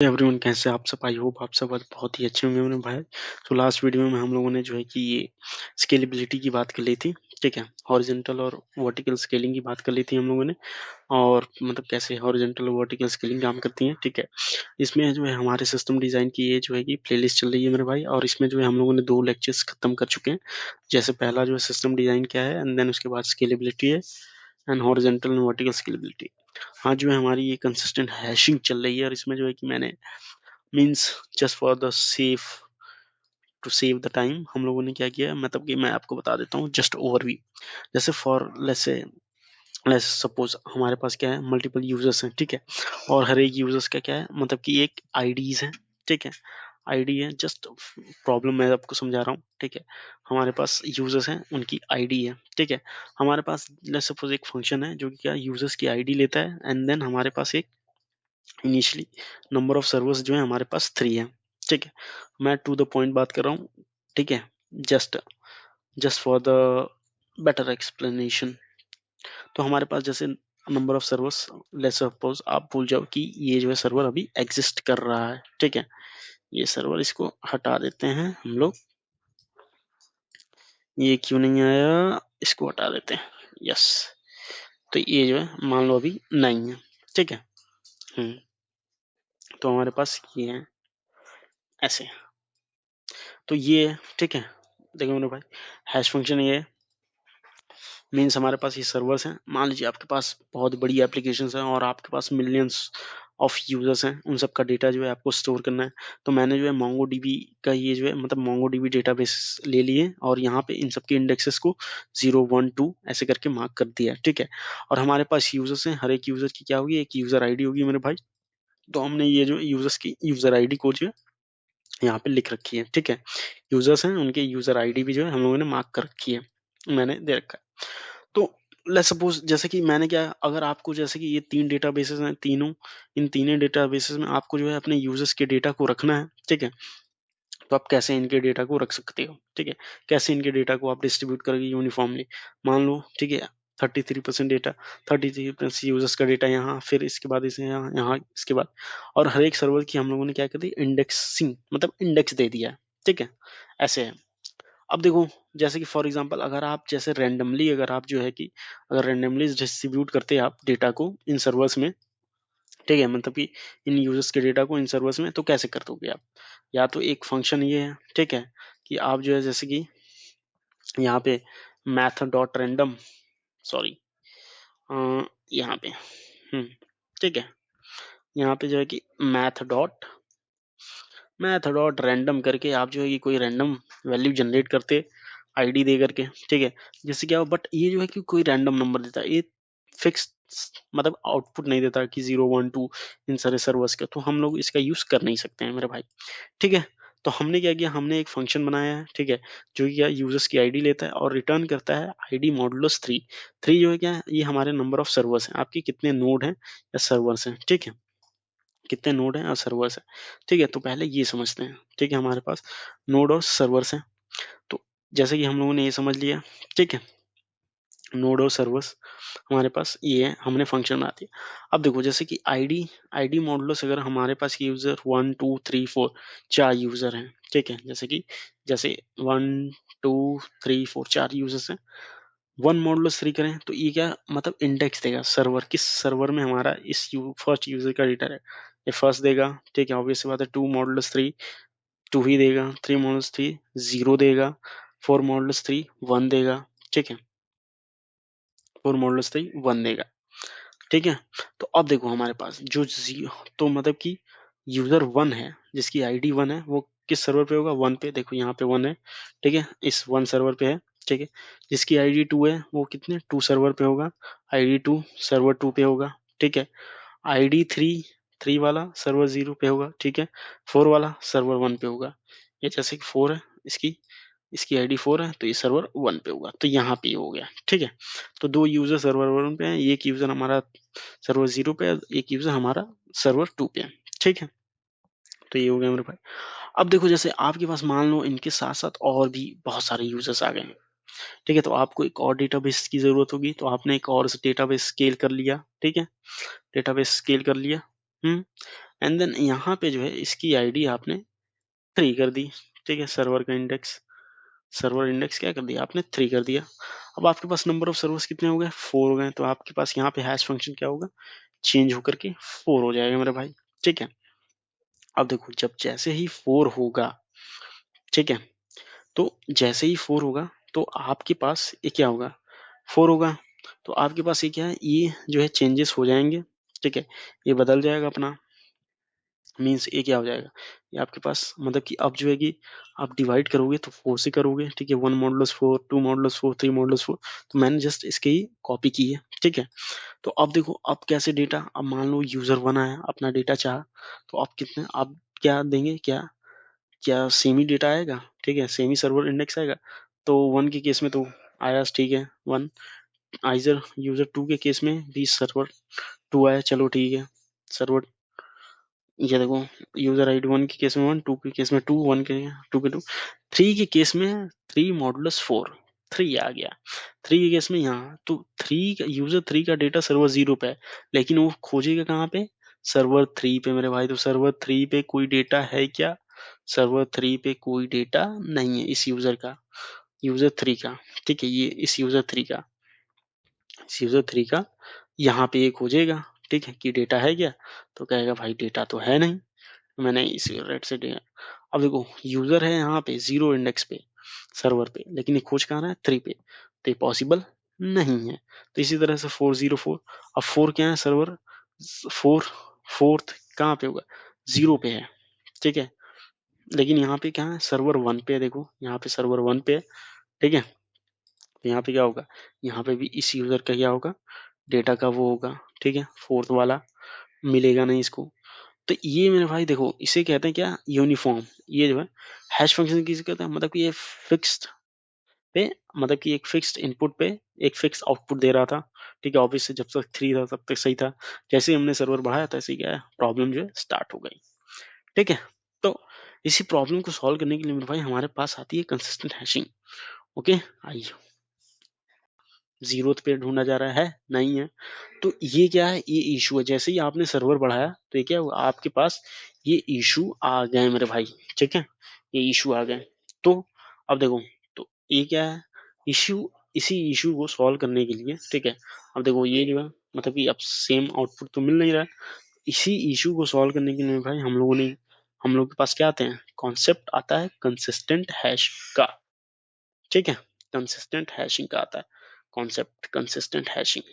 Everyone कैसे आप सब। आई होप आप सब बहुत ही अच्छे होंगे मेरे भाई। तो लास्ट वीडियो में हम लोगों ने जो है कि ये स्केलेबिलिटी की बात कर ली थी, ठीक है। हॉरिजॉन्टल और वर्टिकल स्केलिंग की बात कर ली थी हम लोगों ने, और मतलब कैसे हॉरिजॉन्टल और वर्टिकल स्केलिंग काम करती है, ठीक है। इसमें जो है हमारे सिस्टम डिजाइन की ये जो है कि प्लेलिस्ट चल रही है मेरे भाई, और इसमें जो है हम लोगों ने 2 लेक्चर्स खत्म कर चुके हैं। जैसे पहला जो है सिस्टम डिजाइन क्या है, एंड देन उसके बाद स्केलेबिलिटी है, and horizontal and vertical scalability. हाँ, जो है हमारी ये कंसिस्टेंट हैशिंग चल रही है, और इसमें जो है कि मैंने means just for the safe to save the time हम लोगों ने क्या किया, मतलब कि मैं आपको बता देता हूँ जस्ट ओवरव्यू। जैसे फॉर लेट्स सपोज हमारे पास क्या है, मल्टीपल यूजर्स हैं, ठीक है। और हर एक यूजर्स का क्या है, मतलब कि एक आईडीज है, ठीक है। आईडी है, जस्ट प्रॉब्लम मैं आपको समझा रहा हूँ, ठीक है। हमारे पास यूजर्स हैं, उनकी आईडी है, ठीक है। हमारे पास लेट्स सपोज एक फंक्शन है जो कि क्या यूजर्स की आईडी लेता है, एंड देन हमारे पास एक इनिशियली नंबर ऑफ सर्वर्स जो है हमारे पास 3 है, ठीक है। मैं टू द पॉइंट बात कर रहा हूँ, ठीक है। Just just for the better explanation. तो हमारे पास जैसे number of servers, let's suppose आप भूल जाओ कि ये जो है सर्वर अभी एग्जिस्ट कर रहा है, ठीक है। ये सर्वर, इसको हटा देते हैं हम लोग। ये क्यों नहीं आया, इसको हटा देते हैं। यस, तो ये जो है मान लो अभी नहीं है, ठीक है। तो हमारे पास ये है ऐसे, तो ये है, ठीक है। देखो मेरे भाई, हैश फंक्शन ये है, मीन्स हमारे पास ये सर्वर्स हैं। मान लीजिए आपके पास बहुत बड़ी एप्लीकेशंस हैं और आपके पास मिलियंस ऑफ यूजर्स हैं, उन सब का डेटा जो है आपको स्टोर करना है। तो मैंने जो है मोंगो डीबी का ये जो है मतलब मोंगो डीबी डेटाबेस ले लिए, और यहाँ पे इन सब के इंडेक्सेस को 0 1 2 ऐसे करके मार्क कर दिया है, ठीक है। और हमारे पास यूजर्स हैं, हर एक यूजर की क्या होगी, एक यूजर आईडी होगी मेरे भाई। तो हमने ये जो यूजर्स की यूजर आईडी को जो है यहाँ पे लिख रखी है, ठीक है। यूजर्स हैं, उनके यूजर आईडी भी जो है हम लोगों ने मार्क कर रखी है, मैंने दे रखा है। तो लेट्स सपोज जैसे कि मैंने क्या, अगर आपको जैसे कि ये 3 डेटाबेसेस हैं, तीनों इन तीनों डेटाबेसेस में आपको जो है अपने यूजर्स के डेटा को रखना है, ठीक है। तो आप कैसे इनके डेटा को रख सकते हो, ठीक है। कैसे इनके डेटा को आप डिस्ट्रीब्यूट करोगे यूनिफॉर्मली। मान लो, ठीक है, 33% डेटा, 33% यूजर्स का डेटा यहाँ, फिर इसके बाद इसे यहाँ, यहाँ इसके बाद, और हर एक सर्वर की हम लोगों ने क्या कर दी, इंडेक्सिंग, मतलब इंडेक्स दे दिया है, ठीक है। ऐसे है। अब देखो, जैसे कि फॉर एग्जांपल अगर आप जैसे रैंडमली, अगर आप जो है कि अगर रैंडमली डिस्ट्रीब्यूट करते हैं आप डेटा को इन सर्वर्स में, ठीक है, मतलब कि इन यूजर्स के डेटा को इन सर्वर्स में, तो कैसे कर दोगे आप। या तो एक फंक्शन ये है, ठीक है, कि आप जो है जैसे कि यहाँ पे मैथ डॉट रैंडम, सॉरी, यहाँ पे, हम्म, ठीक है, यहाँ पे जो है कि मैथ डॉट रैंडम करके आप जो है कि कोई रैंडम वैल्यू जनरेट करते, आईडी दे करके, ठीक है। जैसे क्या, बट ये जो है कि कोई रैंडम नंबर देता है, ये फिक्स मतलब आउटपुट नहीं देता कि 0 1 2 इन सारे सर्वर्स का, तो हम लोग इसका यूज कर नहीं सकते हैं मेरे भाई, ठीक है। तो हमने क्या किया, हमने एक फंक्शन बनाया है, ठीक है, जो कि क्या यूजर्स की आईडी लेता है और रिटर्न करता है आईडी मॉडुलस 3। 3 जो है क्या, ये हमारे नंबर ऑफ सर्वर्स हैं, आपके कितने नोड हैं या सर्वर्स हैं, ठीक है, कितने नोड हैं और सर्वर्स हैं, ठीक है। तो पहले ये समझते हैं, ठीक है, हमारे पास नोड और सर्वर्स हैं। तो जैसे कि हम लोगों ने ये समझ लिया, ठीक है, नोड और सर्वर्स हमारे पास ये है, हमने फंक्शन बना दिया। अब देखो, जैसे कि आईडी आईडी मॉडुलस, अगर हमारे पास यूजर 1 2 3 4 4 यूजर हैं, ठीक है, जैसे कि जैसे 1 2 3 4 4 यूजर्स हैं, 1 मॉडुलस 3 करें तो ये क्या, मतलब इंडेक्स देगा सर्वर, किस सर्वर में हमारा इस फर्स्ट यूजर का डेटा है, ये फर्स्ट देगा, ठीक है। ऑब्वियस सी बात है, 2 मॉडुलस 3 2 ही देगा, 3 मॉडुलस 3 0 देगा, 4 मॉडुलस 3 1 देगा, ठीक है, 4 मॉडुलस 3 1 देगा, ठीक है। तो अब देखो हमारे पास जो जीरो, तो मतलब कि यूजर 1 है, जिसकी आईडी 1 है, वो किस सर्वर पे होगा, 1 पे, देखो यहाँ पे 1 है, ठीक है, इस 1 सर्वर पे है, ठीक है। जिसकी आईडी 2 है, वो कितने 2 सर्वर पे होगा, आईडी 2 सर्वर 2 पे होगा, ठीक है। आईडी 3 3 वाला सर्वर 0 पे होगा, ठीक है। 4 वाला सर्वर 1 पे होगा। ये जैसे कि 4 है, इसकी इसकी आईडी 4 है, तो ये सर्वर 1 पे होगा, तो यहाँ पे हो गया, ठीक है। तो 2 यूजर सर्वर 1 पे है, एक यूजर हमारा सर्वर 0 पे है, एक यूजर हमारा सर्वर 2 पे है, ठीक है। तो ये हो गया मेरे भाई। अब देखो, जैसे आपके पास मान लो इनके साथ साथ और भी बहुत सारे यूजर्स आ गए हैं, ठीक है। तो आपको एक और डेटाबेस की जरूरत होगी, तो आपने एक और डेटाबेस स्केल कर लिया, ठीक है, डेटाबेस स्केल कर लिया, एंड देन यहाँ पे जो है इसकी आईडी आपने 3 कर दी, ठीक है। सर्वर इंडेक्स क्या कर दिया आपने, 3 कर दिया। अब आपके पास नंबर ऑफ सर्वर्स कितने हो गए, 4 हो गए। तो आपके पास यहाँ पे हैश फंक्शन क्या होगा, चेंज होकर के 4 हो जाएगा मेरे भाई, ठीक है। अब देखो जब जैसे ही 4 होगा, ठीक है, तो जैसे ही 4 होगा तो आपके पास ये क्या होगा, 4 होगा। तो आपके पास ये क्या है, ये जो है चेंजेस हो जाएंगे, ठीक है। ये बदल जाएगा अपना, मीन्स ये क्या हो जाएगा, ये आपके पास मतलब कि अब जो है कि आप डिवाइड करोगे तो 4 से करोगे, ठीक है। 1 मॉडुलस 4, 2 मॉडुलस 4, 3 मॉडुलस 4। तो मैंने जस्ट इसके ही कॉपी की है, ठीक है। तो अब देखो अब कैसे डेटा, अब मान लो यूजर 1 आया अपना डेटा चाह, तो आप कितने, आप क्या देंगे, क्या क्या सेमी डेटा आएगा, ठीक है, सेमी सर्वर इंडेक्स आएगा। तो 1 के केस में तो आया, ठीक है, 1। आइजर यूजर 2 के केस में भी सर्वर 2 आया, चलो ठीक है। सर्वर, ये देखो यूजर आईडी 1 के केस में 1, 2 के केस में 2, 1 के 2 के 2, 3 के केस में 3 मॉडुलस 4, 3 आ गया। 3 के केस में यहाँ तो 3 का, यूजर 3 का डेटा सर्वर 0 पे है, लेकिन वो खोजेगा कहाँ पे, सर्वर 3 पे मेरे भाई। तो सर्वर 3 पे कोई डेटा है क्या, सर्वर 3 पे कोई डेटा नहीं है इस यूजर का, यूजर 3 का, ठीक है। ये इस यूजर 3 का, इस यूजर 3 का यहाँ पे ये खोजेगा, ठीक है, कि डेटा है क्या। तो कहेगा भाई डेटा तो है नहीं, मैंने इस रेट से दिया। अब देखो यूजर है यहाँ पे 0 इंडेक्स पे सर्वर पे, लेकिन ये खोज कहाँ रहा है, 3 पे, तो ये पॉसिबल नहीं है। तो इसी तरह से 404, अब 4 क्या है, सर्वर 4, फोर्थ कहाँ पे होगा, 0 पे है, ठीक है। लेकिन यहाँ पे क्या है, सर्वर 1 पे है, देखो यहाँ पे सर्वर 1 पे है, ठीक है। तो यहाँ पे क्या होगा, यहाँ पे भी इस यूजर का क्या होगा, डेटा का वो होगा, ठीक है, फोर्थ वाला मिलेगा नहीं इसको। तो ये मेरे भाई देखो इसे कहते हैं क्या, यूनिफॉर्म। ये जो है हैश फंक्शन किसे कहते हैं, मतलब कि ये फिक्स्ड पे, मतलब कि एक फिक्स्ड इनपुट पे एक फिक्स आउटपुट दे रहा था, ठीक है। ऑब्वियसली जब तक 3 था तब तक सही था, जैसे ही हमने सर्वर बढ़ाया तैसे ही क्या है, प्रॉब्लम जो है स्टार्ट हो गई, ठीक है। तो इसी प्रॉब्लम को सॉल्व करने के लिए मेरे भाई हमारे पास आती है कंसिस्टेंट हैशिंग। ओके, आइए, जीरो पे ढूंढा जा रहा है, नहीं है। तो ये क्या है, ये इशू है। जैसे ही आपने सर्वर बढ़ाया तो ये क्या हुआ, आपके पास ये इशू आ गए मेरे भाई, ठीक है, ये इशू आ गए। तो अब देखो, तो ये क्या है इशू, इसी इशू को सॉल्व करने के लिए, ठीक है। अब देखो ये जो है मतलब कि अब सेम आउटपुट तो मिल नहीं रहा है। इसी इशू को सॉल्व करने के लिए भाई हम लोग के पास क्या आते हैं, कॉन्सेप्ट आता है कंसिस्टेंट हैश का, ठीक है। कंसिस्टेंट हैशिंग का आता है कॉन्सेप्ट, कंसिस्टेंट हैशिंग।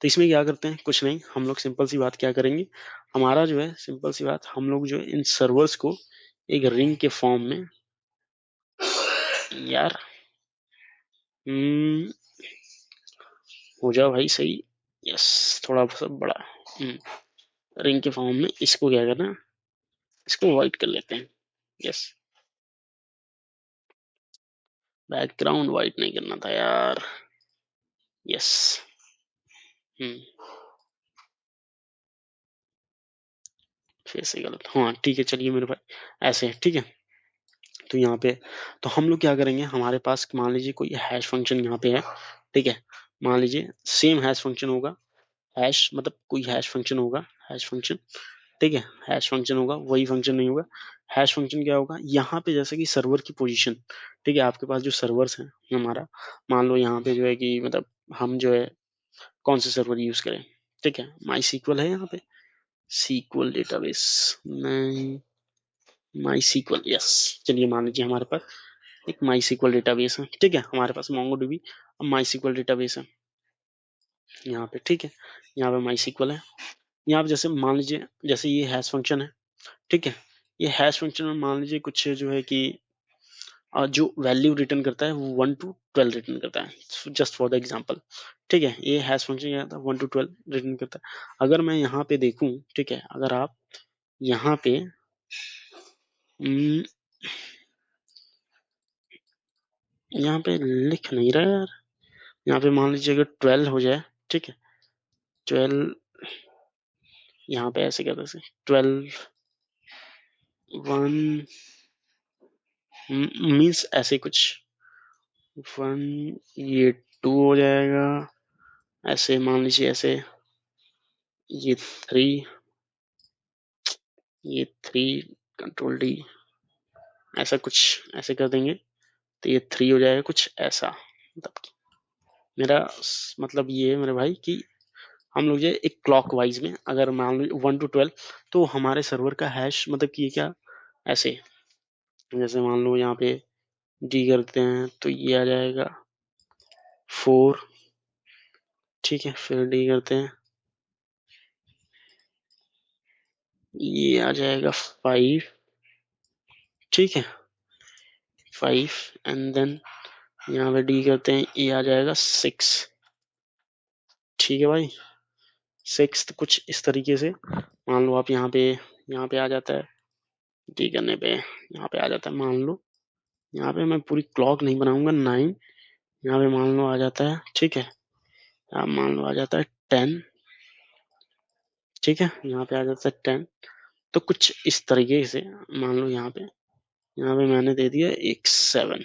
तो इसमें क्या करते हैं, कुछ नहीं, हम लोग सिंपल सी बात क्या करेंगे, हमारा जो है सिंपल सी बात, हम लोग जो है इन सर्वर्स को एक रिंग के फॉर्म में, यार हम्म, हो जाओ भाई सही, यस, थोड़ा सा बड़ा, रिंग के फॉर्म में इसको क्या करना, इसको वाइट कर लेते हैं, यस। बैकग्राउंड वाइट नहीं करना था यार, यस। हम्म, फिर से गलत, हाँ ठीक है, चलिए मेरे भाई ऐसे, ठीक है। तो यहाँ पे तो हम लोग क्या करेंगे, हमारे पास मान लीजिए कोई हैश फंक्शन यहाँ पे है, ठीक है। मान लीजिए सेम हैश फंक्शन होगा, हैश मतलब कोई हैश फंक्शन होगा, हैश फंक्शन, ठीक है, हैश फंक्शन होगा, वही फंक्शन नहीं होगा। हैश फंक्शन क्या होगा, यहाँ पे जैसे कि सर्वर की पोजीशन, ठीक है, आपके पास जो सर्वर्स हैं हमारा, मान लो यहाँ पे जो है कि मतलब हम जो है कौन से सर्वर यूज करें, ठीक है, माई सीक्वल है यहाँ पे, सीक्वल डेटाबेस नहीं, माई सीक्वल, यस। चलिए मान लीजिए हमारे पास एक माई सीक्वल डेटाबेस है, ठीक है, हमारे पास मोंगोडीबी माई सीक्वल डेटाबेस है यहाँ पे, ठीक है। यहाँ पे माई सीक्वल है, यहाँ पे जैसे मान लीजिए जैसे ये हैश फंक्शन है, ठीक है। ये हैश फंक्शन में मान लीजिए कुछ जो है कि जो वैल्यू रिटर्न करता है वो 1 to 12 रिटर्न करता है, जस्ट फॉर द एग्जांपल, ठीक है। ये हैश फंक्शन क्या था, 1 to 12 रिटर्न करता है। अगर मैं यहाँ पे देखूं, ठीक है, अगर आप यहाँ पे हम्म, यहाँ पे लिख नहीं रहा यार, यहाँ पे मान लीजिए अगर 12 हो जाए, ठीक है, 12, यहाँ पे ऐसे कहते हैं 12 1 मीन्स ऐसे कुछ 1, ये 2 हो जाएगा, ऐसे मान लीजिए, ऐसे ये 3, ये 3 कंट्रोल डी ऐसा कुछ ऐसे कर देंगे तो ये 3 हो जाएगा कुछ ऐसा। मतलब मेरा मतलब ये है मेरे भाई कि हम लोग जो एक क्लॉक वाइज में अगर मान लो 1 to 12 तो हमारे सर्वर का हैश मतलब कि ये क्या ऐसे, जैसे मान लो यहाँ पे डी करते हैं तो ये आ जाएगा 4, ठीक है, फिर डी करते हैं ये आ जाएगा 5, ठीक है 5, एंड देन यहाँ पे डी करते हैं ये आ जाएगा 6, ठीक है भाई 6। तो कुछ इस तरीके से मान लो आप यहाँ पे आ जाता है डी करने पे यहाँ पे आ जाता है, मान लो यहाँ पे मैं पूरी क्लॉक नहीं बनाऊंगा 9, यहाँ पे मान लो आ जाता है, ठीक है यहाँ मान लो आ जाता है 10, ठीक है यहाँ पे आ जाता है 10। तो कुछ इस तरीके से मान लो यहाँ पे मैंने दे दिया एक 7,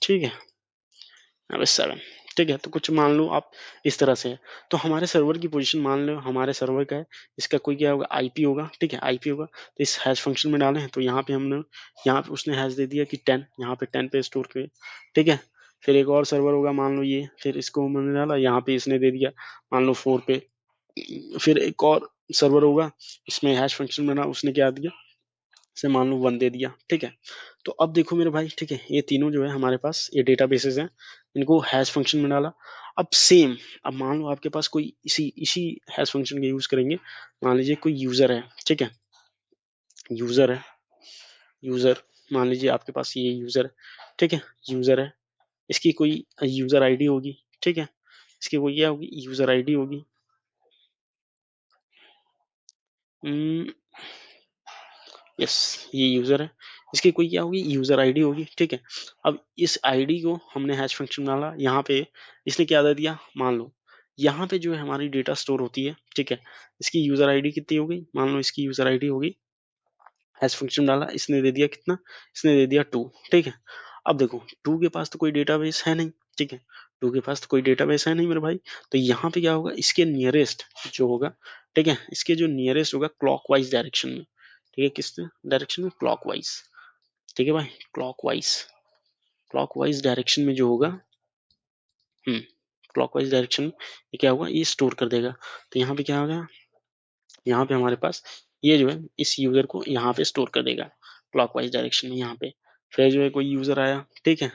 ठीक है यहाँ पे 7, ठीक है। तो कुछ मान लो आप इस तरह से है। तो हमारे सर्वर की पोजीशन मान लो हमारे सर्वर का है, इसका कोई क्या होगा आईपी होगा, ठीक है आईपी होगा। तो इस हैश फंक्शन में डालें तो यहाँ पे हमने यहाँ पे उसने हैश दे दिया कि 10, यहाँ पे 10 पे स्टोर किए, ठीक है। फिर एक और सर्वर होगा मान लो ये, फिर इसको मैंने डाला यहाँ पे इसने दे दिया मान लो 4 पे। फिर एक और सर्वर होगा इसमें हैश फंक्शन बना उसने क्या दिया से मान लो 1 दे दिया, ठीक है। तो अब देखो मेरे भाई, ठीक है ये तीनों जो है हमारे पास ये डेटाबेसेस हैं, इनको हैश फंक्शन में डाला। अब सेम, अब मान लो आपके पास कोई इसी इसी हैश फंक्शन का यूज करेंगे। मान लीजिए कोई यूजर है, ठीक है यूजर है, यूजर मान लीजिए आपके पास ये यूजर है, ठीक है यूजर है, इसकी कोई यूजर आईडी होगी, ठीक है इसकी कोई क्या होगी यूजर आईडी होगी। यस ये यूजर है, इसकी कोई क्या होगी यूजर आईडी होगी, ठीक है। अब इस आईडी को हमने हैश फंक्शन डाला यहाँ पे, इसने क्या दे दिया मान लो यहाँ पे जो है हमारी डेटा स्टोर होती है, ठीक है इसकी यूजर आईडी कितनी होगी मान लो इसकी यूजर आईडी होगी, हैश फंक्शन डाला इसने दे दिया कितना, इसने दे दिया 2, ठीक है। अब देखो 2 के पास तो कोई डेटाबेस है नहीं, ठीक है 2 के पास तो कोई डेटाबेस है नहीं मेरे भाई। तो यहाँ पे क्या होगा इसके नियरेस्ट जो होगा, ठीक है इसके जो नियरेस्ट होगा क्लॉकवाइज डायरेक्शन में, ठीक है किस डायरेक्शन में क्लॉकवाइज, ठीक है भाई क्लॉकवाइज, क्लॉकवाइज डायरेक्शन में जो होगा क्लॉकवाइज डायरेक्शन में ये क्या होगा ये स्टोर कर देगा। तो यहाँ पे क्या होगा यहाँ पे हमारे पास ये जो है इस यूजर को यहाँ पे स्टोर कर देगा क्लॉकवाइज डायरेक्शन में यहाँ पे। फिर जो है कोई यूजर आया, ठीक है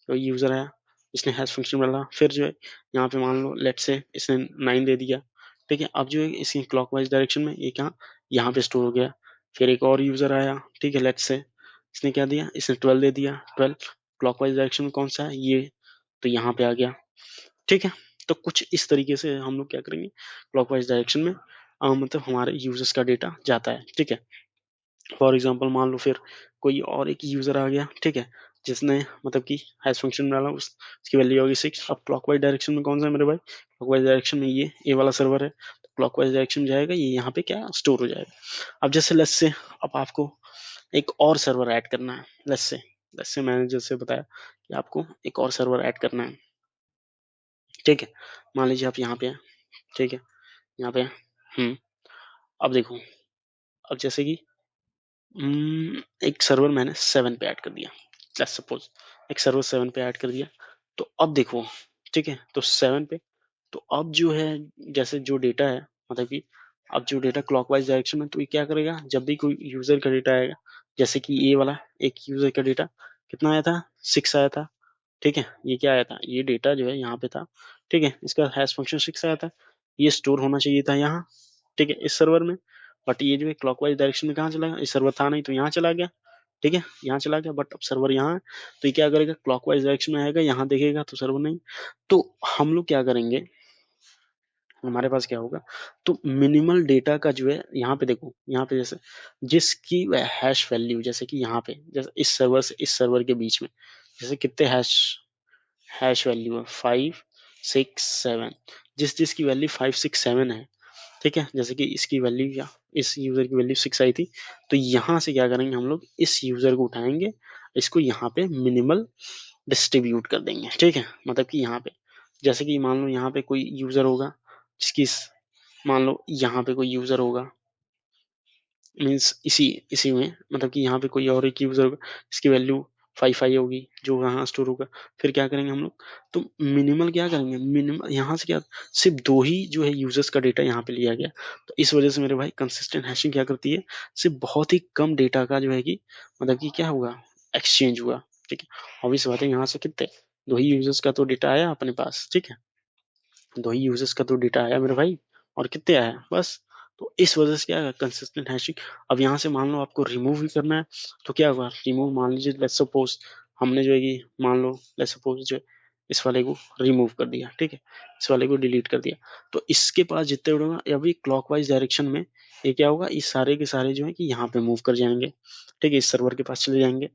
कोई यूजर आया इसने हैश फंक्शन डाला, फिर जो है यहाँ पे मान लो लेट से इसने 9 दे दिया, ठीक है अब जो है इसकी क्लॉकवाइज डायरेक्शन में ये क्या यहाँ पे स्टोर हो गया। फिर एक और यूजर आया, ठीक है लेट से इसने क्या दिया इसने 12 दे दिया, 12 क्लॉकवाइज डायरेक्शन में कौन सा है ये, तो यहाँ पे आ गया, ठीक है। तो कुछ इस तरीके से हम लोग क्या करेंगे क्लॉकवाइज डायरेक्शन में मतलब हमारे यूजर्स का डेटा जाता है, ठीक है। फॉर एग्जांपल मान लो फिर कोई और एक यूजर आ गया, ठीक है जिसने मतलब कि हैश फंक्शन डाला उसकी वैल्यू होगी 6। अब क्लॉकवाइज डायरेक्शन में कौन सा है मेरे भाई क्लॉकवाइज डायरेक्शन में ये ए वाला सर्वर है, तो क्लॉकवाइज डायरेक्शन में जाएगा ये यहाँ पे क्या स्टोर हो जाएगा। अब जैसे लेट्स से अब आपको एक और सर्वर ऐड करना है, लेट्स से मैंने जैसे बताया कि आपको एक और सर्वर ऐड करना है, ठीक है मान लीजिए आप यहाँ पे हैं, ठीक है यहाँ पे हैं। अब देखो अब जैसे कि एक सर्वर मैंने 7 पे ऐड कर दिया, लेट्स सपोज एक सर्वर 7 पे ऐड कर दिया। तो अब देखो ठीक है तो 7 पे, तो अब जो है जैसे जो डेटा है मतलब कि अब जो डेटा क्लॉकवाइज डायरेक्शन में, तो ये क्या करेगा जब भी कोई यूजर का डेटा आएगा, जैसे कि ये वाला एक यूजर का डेटा कितना आया था 6 आया था, ठीक है ये क्या आया था ये डेटा जो है यहाँ पे था, ठीक है इसका हैश फंक्शन 6 आया था, ये स्टोर होना चाहिए था यहाँ, ठीक है इस सर्वर में। बट ये जो है क्लॉकवाइज डायरेक्शन में कहाँ चला गया, इस सर्वर था नहीं तो यहाँ चला गया, ठीक है यहाँ चला गया। बट अब सर्वर यहाँ है तो ये क्या करेगा क्लॉकवाइज डायरेक्शन में आएगा, यहाँ देखेगा तो सर्वर नहीं। तो हम लोग क्या करेंगे हमारे पास क्या होगा, तो मिनिमल डेटा का जो है यहाँ पे देखो यहाँ पे जैसे जिसकी हैश वैल्यू जैसे कि यहाँ पे जैसे इस सर्वर से इस सर्वर के बीच में जैसे कितने हैश हैश वैल्यू है 5 6 7, जिस जिसकी वैल्यू 5 6 7 है, ठीक है जैसे कि इसकी वैल्यू या इस यूजर की वैल्यू 6 आई थी, तो यहाँ से क्या करेंगे हम लोग इस यूजर को उठाएंगे, इसको यहाँ पे मिनिमल डिस्ट्रीब्यूट कर देंगे, ठीक है मतलब कि यहाँ पे जैसे कि मान लो यहाँ पे कोई यूजर होगा जिसकी मान लो यहाँ पे कोई यूजर होगा, मीन्स इसी में, मतलब कि यहाँ पे कोई और एक यूजर होगा, इसकी वैल्यू 5 होगी जो यहाँ स्टोर होगा। फिर क्या करेंगे हम लोग, तो मिनिमल क्या करेंगे, मिनिमल यहाँ से क्या, सिर्फ 2 ही जो है यूजर्स का डेटा यहाँ पे लिया गया। तो इस वजह से मेरे भाई कंसिस्टेंट हैशिंग क्या करती है, सिर्फ बहुत ही कम डेटा का जो है कि मतलब कि क्या हुआ, एक्सचेंज हुआ। ठीक है, ऑब्वियस बात है, यहाँ से कितने 2 ही यूजर्स का तो डेटा आया अपने पास। ठीक है, 2 ही यूजर्स का तो डेटा आया मेरे भाई, और कितने आया बस। तो इस वजह से क्या है, कंसिस्टेंट हैशिंग। अब यहाँ से मान लो आपको रिमूव भी करना है, तो क्या होगा, रिमूव मान लीजिए, लेट्स सपोज हमने जो है कि मान लो लेट्स सपोज जो इस वाले को रिमूव कर दिया। ठीक है, इस वाले को डिलीट कर दिया, तो इसके पास जितने होगा अभी क्लॉकवाइज डायरेक्शन में ये क्या होगा, इस सारे के सारे जो है कि यहाँ पे मूव कर जाएंगे। ठीक है, इस सर्वर के पास चले जाएंगे।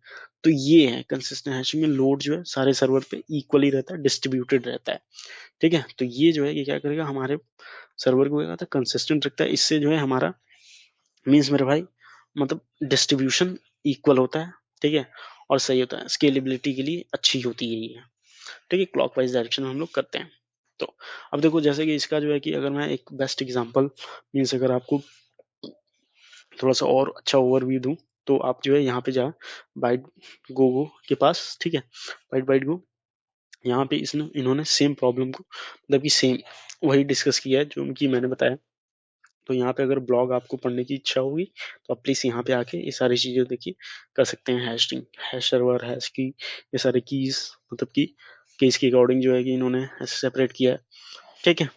तो ये है कंसिस्टेंट हैशिंग में, लोड जो है सारे सर्वर पे इक्वली रहता है, डिस्ट्रीब्यूटेड रहता है। ठीक है, तो ये जो है ये क्या करेगा, हमारे सर्वर को क्या कहता है, कंसिस्टेंट रखता है। इससे जो है हमारा मीन्स मेरे भाई, मतलब डिस्ट्रीब्यूशन इक्वल होता है। ठीक है, और सही होता है, स्केलेबिलिटी के लिए अच्छी होती है ये। ठीक है, क्लॉकवाइज डायरेक्शन में हम लोग करते हैं। तो अब देखो, जैसे कि इसका जो है कि अगर मैं एक बेस्ट एग्जांपल मीन्स अगर आपको थोड़ा सा और अच्छा ओवरव्यू दूं, तो आप जो है यहाँ पे जा बाइट गो के पास। ठीक है, बाइट गो, यहाँ पे इसने इन्होंने सेम प्रॉब्लम को मतलब कि सेम वही डिस्कस किया है जो कि मैंने बताया। तो यहाँ पे अगर ब्लॉग आपको पढ़ने की इच्छा होगी, तो आप प्लीज़ यहाँ पे आके ये सारी चीज़ें देखिए, कर सकते हैं। हैशिंग, हैश सर्वर, हैश की, ये सारे कीज, मतलब कि केस के अकॉर्डिंग जो है कि इन्होंने ऐसे सेपरेट किया है। ठीक है,